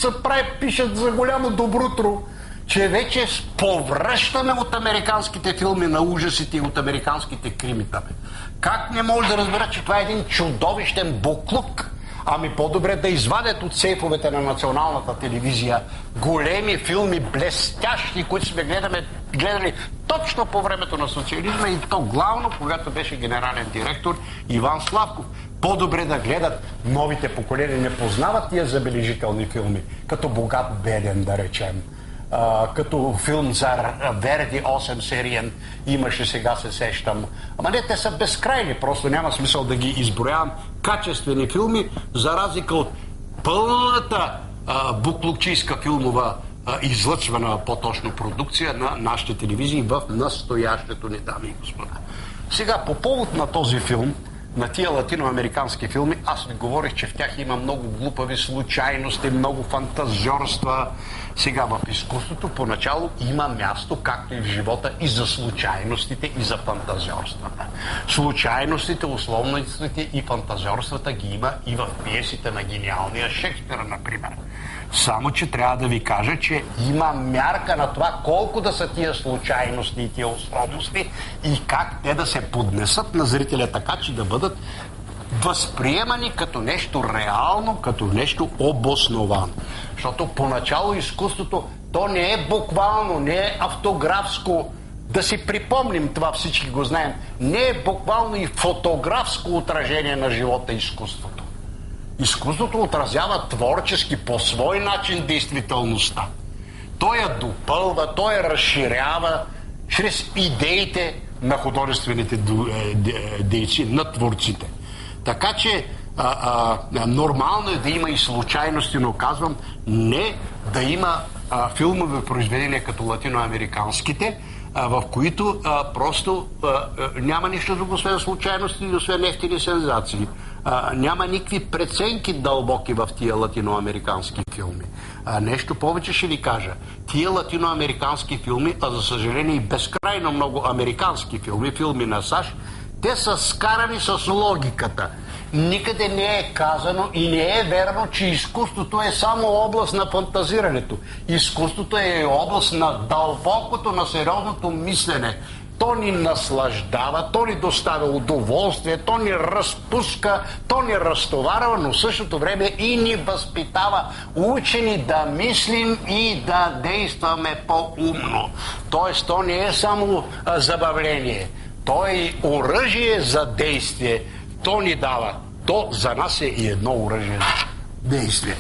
се прави, пишат за голямо добрутро, че вече повръщаме от американските филми на ужасите и от американските кримите. Как не може да разбера, че това е един чудовищен буклук? Ами по-добре да извадят от сейфовете на националната телевизия големи филми, блестящи, които сме гледали точно по времето на социализма и то главно, когато беше генерален директор Иван Славков. По-добре да гледат новите поколения, не познават тия забележителни филми, като Богат беден, да речем. Като филм за Верди 8 сериен имаше, сега се сещам. Ама не, те са безкрайни, просто няма смисъл да ги изброявам. Качествени филми, за разлика от пълната буклукчийска филмова излъчвана, по-точно продукция на нашите телевизии в настоящето ни, дами и господа. Сега, по повод на този филм, на тия латиноамерикански филми, аз ви говорих, че в тях има много глупави случайности, много фантазьорства. Сега в изкуството поначало има място, както и в живота, и за случайностите, и за фантазьорствата. Случайностите, условностите и фантазьорствата ги има и в пиесите на гениалния Шекспир, например. Само, че трябва да ви кажа, че има мярка на това колко да са тия случайности и тия условности и как те да се поднесат на зрителя така, че да бъдат възприемани като нещо реално, като нещо обосновано. Защото поначало изкуството, то не е буквално, не е автографско, да си припомним това, всички го знаем, не е буквално и фотографско отражение на живота и изкуството. Изкуството отразява творчески по свой начин действителността. Той я допълва, той я разширява чрез идеите на художествените дейци, на творците. Така че нормално е да има и случайности, но казвам не да има филмови произведения като латиноамериканските, в които просто няма нищо друго, освен случайности и освен ефтини сензации. Няма никакви преценки дълбоки в тия латиноамерикански филми. Нещо повече ще ви кажа. Тия латиноамерикански филми, а за съжаление и безкрайно много американски филми, филми на САЩ, те са скарани с логиката. Никъде не е казано и не е верно, че изкуството е само област на фантазирането. Изкуството е област на дълбокото, на сериозното мислене. То ни наслаждава, то ни доставя удоволствие, то ни разпуска, то ни разтоварва, но в същото време и ни възпитава. Учи ни да мислим и да действаме по-умно. Тоест, то не е само забавление. То е оръжие за действие. То ни дава. То за нас е и едно оръжие за действие.